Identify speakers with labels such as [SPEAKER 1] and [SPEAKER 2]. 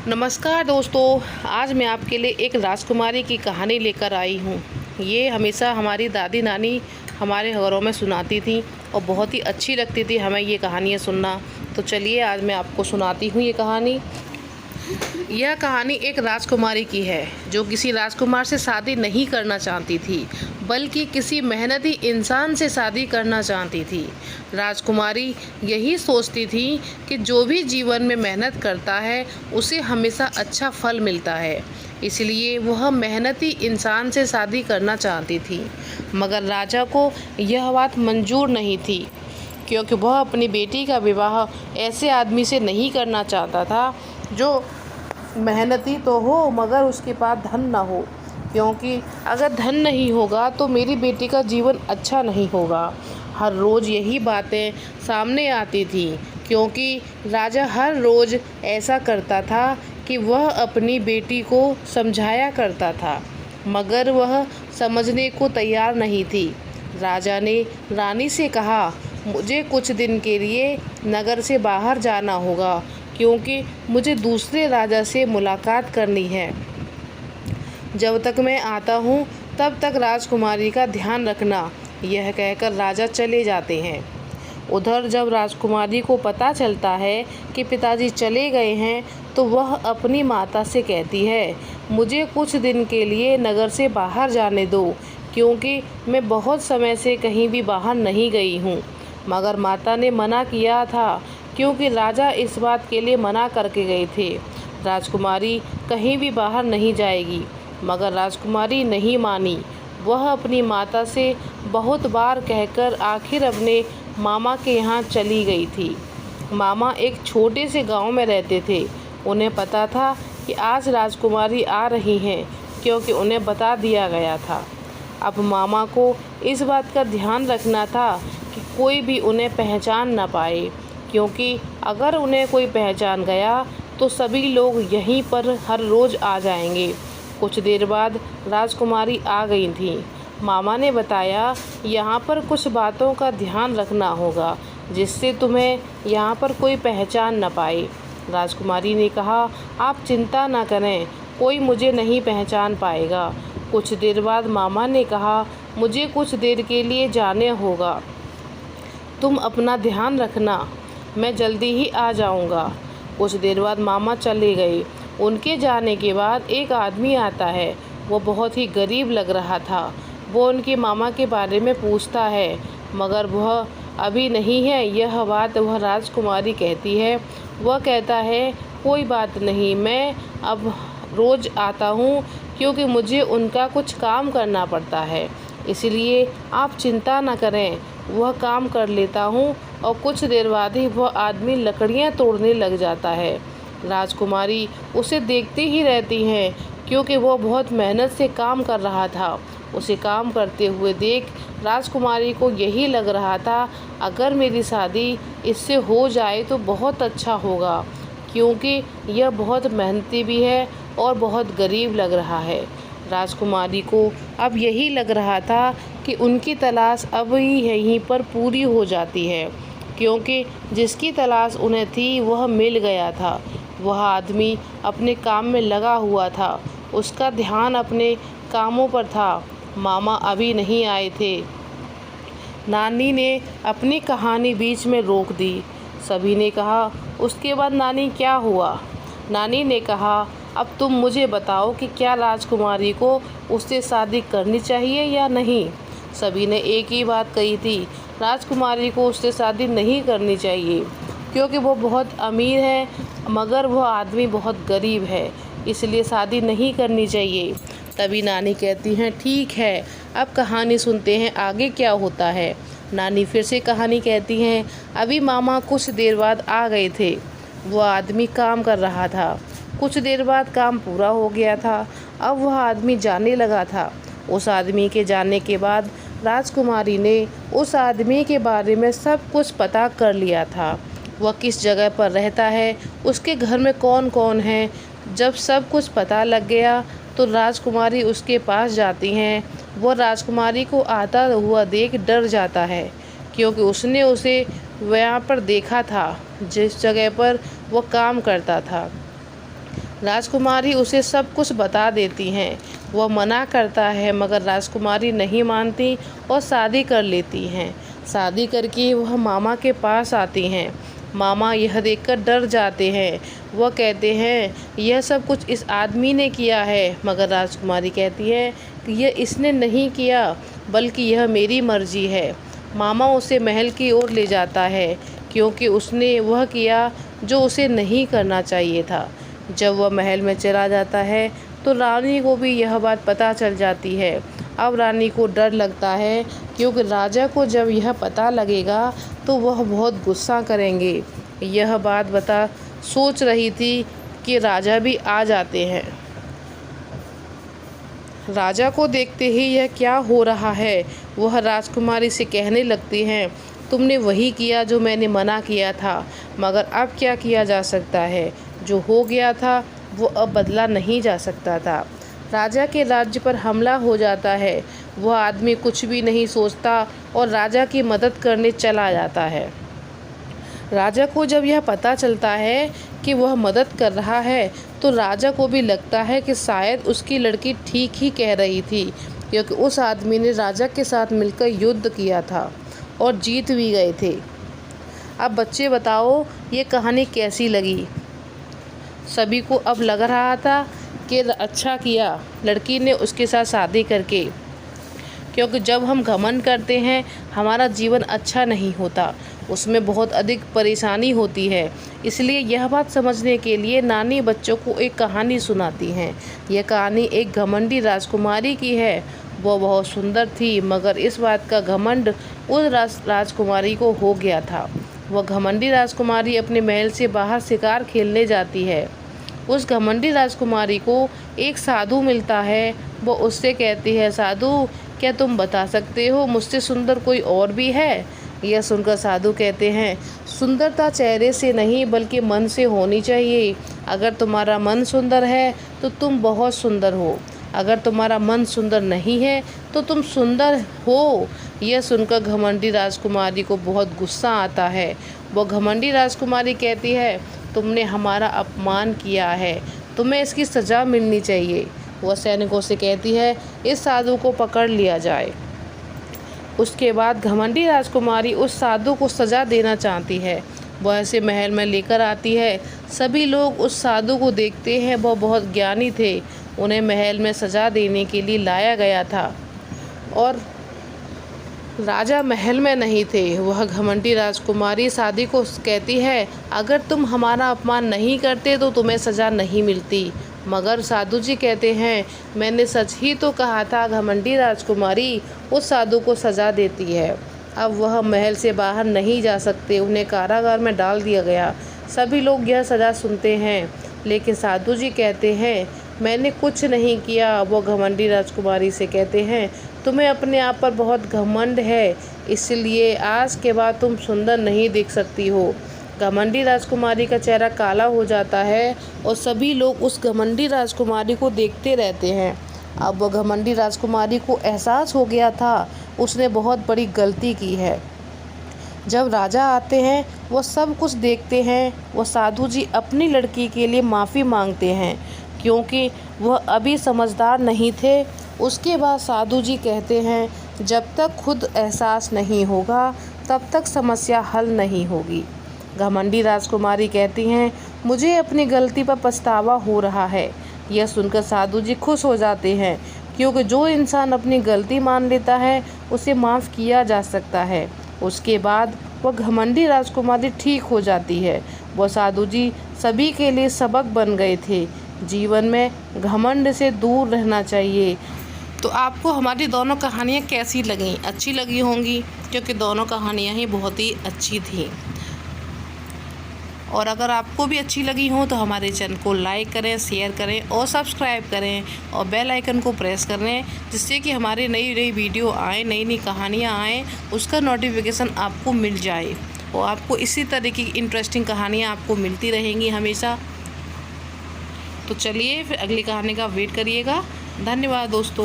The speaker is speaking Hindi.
[SPEAKER 1] नमस्कार दोस्तों, आज मैं आपके लिए एक राजकुमारी की कहानी लेकर आई हूँ। ये हमेशा हमारी दादी नानी हमारे घरों में सुनाती थी और बहुत ही अच्छी लगती थी हमें ये कहानियाँ सुनना। तो चलिए आज मैं आपको सुनाती हूँ ये कहानी। यह कहानी एक राजकुमारी की है जो किसी राजकुमार से शादी नहीं करना चाहती थी, बल्कि किसी मेहनती इंसान से शादी करना चाहती थी। राजकुमारी यही सोचती थी कि जो भी जीवन में मेहनत करता है उसे हमेशा अच्छा फल मिलता है, इसलिए वह मेहनती इंसान से शादी करना चाहती थी। मगर राजा को यह बात मंजूर नहीं थी, क्योंकि वह अपनी बेटी का विवाह ऐसे आदमी से नहीं करना चाहता था जो मेहनती तो हो मगर उसके पास धन ना हो, क्योंकि अगर धन नहीं होगा तो मेरी बेटी का जीवन अच्छा नहीं होगा। हर रोज़ यही बातें सामने आती थी, क्योंकि राजा हर रोज़ ऐसा करता था कि वह अपनी बेटी को समझाया करता था, मगर वह समझने को तैयार नहीं थी। राजा ने रानी से कहा, मुझे कुछ दिन के लिए नगर से बाहर जाना होगा, क्योंकि मुझे दूसरे राजा से मुलाकात करनी है। जब तक मैं आता हूँ तब तक राजकुमारी का ध्यान रखना। यह कहकर राजा चले जाते हैं। उधर जब राजकुमारी को पता चलता है कि पिताजी चले गए हैं तो वह अपनी माता से कहती है, मुझे कुछ दिन के लिए नगर से बाहर जाने दो, क्योंकि मैं बहुत समय से कहीं भी बाहर नहीं गई हूँ। मगर माता ने मना किया था, क्योंकि राजा इस बात के लिए मना करके गए थे। राजकुमारी कहीं भी बाहर नहीं जाएगी, मगर राजकुमारी नहीं मानी। वह अपनी माता से बहुत बार कहकर आखिर अपने मामा के यहाँ चली गई थी। मामा एक छोटे से गांव में रहते थे। उन्हें पता था कि आज राजकुमारी आ रही हैं, क्योंकि उन्हें बता दिया गया था। अब मामा को इस बात का ध्यान रखना था कि कोई भी उन्हें पहचान ना पाए, क्योंकि अगर उन्हें कोई पहचान गया तो सभी लोग यहीं पर हर रोज़ आ जाएंगे। कुछ देर बाद राजकुमारी आ गई थी। मामा ने बताया, यहाँ पर कुछ बातों का ध्यान रखना होगा, जिससे तुम्हें यहाँ पर कोई पहचान न पाए। राजकुमारी ने कहा, आप चिंता न करें, कोई मुझे नहीं पहचान पाएगा। कुछ देर बाद मामा ने कहा, मुझे कुछ देर के लिए जाने होगा, तुम अपना ध्यान रखना, मैं जल्दी ही आ जाऊँगा। कुछ देर बाद मामा चले गए। उनके जाने के बाद एक आदमी आता है। वो बहुत ही गरीब लग रहा था। वो उनके मामा के बारे में पूछता है, मगर वह अभी नहीं है। यह बात वह राजकुमारी कहती है। वह कहता है, कोई बात नहीं, मैं अब रोज़ आता हूँ, क्योंकि मुझे उनका कुछ काम करना पड़ता है, इसलिए आप चिंता न करें, वह काम कर लेता हूँ। और कुछ देर बाद ही वह आदमी लकड़ियाँ तोड़ने लग जाता है। राजकुमारी उसे देखती ही रहती हैं, क्योंकि वह बहुत मेहनत से काम कर रहा था। उसे काम करते हुए देख राजकुमारी को यही लग रहा था, अगर मेरी शादी इससे हो जाए तो बहुत अच्छा होगा, क्योंकि यह बहुत मेहनती भी है और बहुत गरीब लग रहा है। राजकुमारी को अब यही लग रहा था कि उनकी तलाश अब ही यहीं पर पूरी हो जाती है, क्योंकि जिसकी तलाश उन्हें थी वह मिल गया था। वह आदमी अपने काम में लगा हुआ था। उसका ध्यान अपने कामों पर था। मामा अभी नहीं आए थे। नानी ने अपनी कहानी बीच में रोक दी। सभी ने कहा, उसके बाद नानी क्या हुआ? नानी ने कहा, अब तुम मुझे बताओ कि क्या राजकुमारी को उससे शादी करनी चाहिए या नहीं। सभी ने एक ही बात कही थी, राजकुमारी को उससे शादी नहीं करनी चाहिए, क्योंकि वो बहुत अमीर है मगर वह आदमी बहुत गरीब है, इसलिए शादी नहीं करनी चाहिए। तभी नानी कहती हैं, ठीक है, अब कहानी सुनते हैं आगे क्या होता है। नानी फिर से कहानी कहती हैं, अभी मामा कुछ देर बाद आ गए थे। वह आदमी काम कर रहा था। कुछ देर बाद काम पूरा हो गया था। अब वह आदमी जाने लगा था। उस आदमी के जाने के बाद राजकुमारी ने उस आदमी के बारे में सब कुछ पता कर लिया था। वह किस जगह पर रहता है, उसके घर में कौन कौन है। जब सब कुछ पता लग गया तो राजकुमारी उसके पास जाती हैं। वह राजकुमारी को आता हुआ देख डर जाता है, क्योंकि उसने उसे वहाँ पर देखा था जिस जगह पर वह काम करता था। राजकुमारी उसे सब कुछ बता देती हैं। वह मना करता है मगर राजकुमारी नहीं मानती और शादी कर लेती हैं। शादी करके वह मामा के पास आती हैं। मामा यह देखकर डर जाते हैं। वह कहते हैं यह सब कुछ इस आदमी ने किया है, मगर राजकुमारी कहती है कि यह इसने नहीं किया बल्कि यह मेरी मर्जी है। मामा उसे महल की ओर ले जाता है क्योंकि उसने वह किया जो उसे नहीं करना चाहिए था। जब वह महल में चला जाता है तो रानी को भी यह बात पता चल जाती है। अब रानी को डर लगता है क्योंकि राजा को जब यह पता लगेगा तो वह बहुत गुस्सा करेंगे। यह बात सोच रही थी कि राजा भी आ जाते हैं। राजा को देखते ही यह क्या हो रहा है, वह राजकुमारी से कहने लगती हैं तुमने वही किया जो मैंने मना किया था, मगर अब क्या किया जा सकता है। जो हो गया था वो अब बदला नहीं जा सकता था। राजा के राज्य पर हमला हो जाता है। वह आदमी कुछ भी नहीं सोचता और राजा की मदद करने चला जाता है। राजा को जब यह पता चलता है कि वह मदद कर रहा है तो राजा को भी लगता है कि शायद उसकी लड़की ठीक ही कह रही थी, क्योंकि उस आदमी ने राजा के साथ मिलकर युद्ध किया था और जीत भी गए थे। अब बच्चे बताओ ये कहानी कैसी लगी। सभी को अब लग रहा था कि अच्छा किया लड़की ने उसके साथ शादी करके, क्योंकि जब हम घमंड करते हैं हमारा जीवन अच्छा नहीं होता, उसमें बहुत अधिक परेशानी होती है। इसलिए यह बात समझने के लिए नानी बच्चों को एक कहानी सुनाती हैं। यह कहानी एक घमंडी राजकुमारी की है। वह बहुत सुंदर थी मगर इस बात का घमंड उस राजकुमारी को हो गया था। वह घमंडी राजकुमारी अपने महल से बाहर शिकार खेलने जाती है। उस घमंडी राजकुमारी को एक साधु मिलता है। वो उससे कहती है साधु क्या तुम बता सकते हो मुझसे सुंदर कोई और भी है। यह सुनकर साधु कहते हैं सुंदरता चेहरे से नहीं बल्कि मन से होनी चाहिए। अगर तुम्हारा मन सुंदर है तो तुम बहुत सुंदर हो, अगर तुम्हारा मन सुंदर नहीं है तो तुम सुंदर हो। यह सुनकर घमंडी राजकुमारी को बहुत गुस्सा आता है। वो घमंडी राजकुमारी कहती है तुमने हमारा अपमान किया है, तुम्हें इसकी सज़ा मिलनी चाहिए। वह सैनिकों से कहती है इस साधु को पकड़ लिया जाए। उसके बाद घमंडी राजकुमारी उस साधु को सज़ा देना चाहती है। वह इसे महल में लेकर आती है। सभी लोग उस साधु को देखते हैं। वह बहुत ज्ञानी थे, उन्हें महल में सज़ा देने के लिए लाया गया था और राजा महल में नहीं थे। वह घमंडी राजकुमारी साधु को कहती है अगर तुम हमारा अपमान नहीं करते तो तुम्हें सज़ा नहीं मिलती। मगर साधु जी कहते हैं मैंने सच ही तो कहा था। घमंडी राजकुमारी उस साधु को सज़ा देती है। अब वह महल से बाहर नहीं जा सकते, उन्हें कारागार में डाल दिया गया। सभी लोग यह सज़ा सुनते हैं लेकिन साधु जी कहते हैं मैंने कुछ नहीं किया। वो घमंडी राजकुमारी से कहते हैं तुम्हें अपने आप पर बहुत घमंड है, इसलिए आज के बाद तुम सुंदर नहीं दिख सकती हो। घमंडी राजकुमारी का चेहरा काला हो जाता है और सभी लोग उस घमंडी राजकुमारी को देखते रहते हैं। अब वह घमंडी राजकुमारी को एहसास हो गया था उसने बहुत बड़ी गलती की है। जब राजा आते हैं वो सब कुछ देखते हैं। वो साधु जी अपनी लड़की के लिए माफ़ी मांगते हैं क्योंकि वह अभी समझदार नहीं थे। उसके बाद साधु जी कहते हैं जब तक खुद एहसास नहीं होगा तब तक समस्या हल नहीं होगी। घमंडी राजकुमारी कहती हैं मुझे अपनी गलती पर पछतावा हो रहा है। यह सुनकर साधु जी खुश हो जाते हैं क्योंकि जो इंसान अपनी गलती मान लेता है उसे माफ़ किया जा सकता है। उसके बाद वह घमंडी राजकुमारी ठीक हो जाती है। वह साधु जी सभी के लिए सबक बन गए थे। जीवन में घमंड से दूर रहना चाहिए। तो आपको हमारी दोनों कहानियाँ कैसी लगीं? अच्छी लगी होंगी क्योंकि दोनों कहानियाँ ही बहुत ही अच्छी थी। और अगर आपको भी अच्छी लगी हो तो हमारे चैनल को लाइक करें, शेयर करें और सब्सक्राइब करें और बेल आइकन को प्रेस करें, जिससे कि हमारी नई वीडियो आए, नई कहानियाँ आएँ, उसका नोटिफिकेशन आपको मिल जाए और आपको इसी तरीके की इंटरेस्टिंग कहानियाँ आपको मिलती रहेंगी हमेशा। तो चलिए फिर अगली कहानी का वेट करिएगा। धन्यवाद दोस्तों।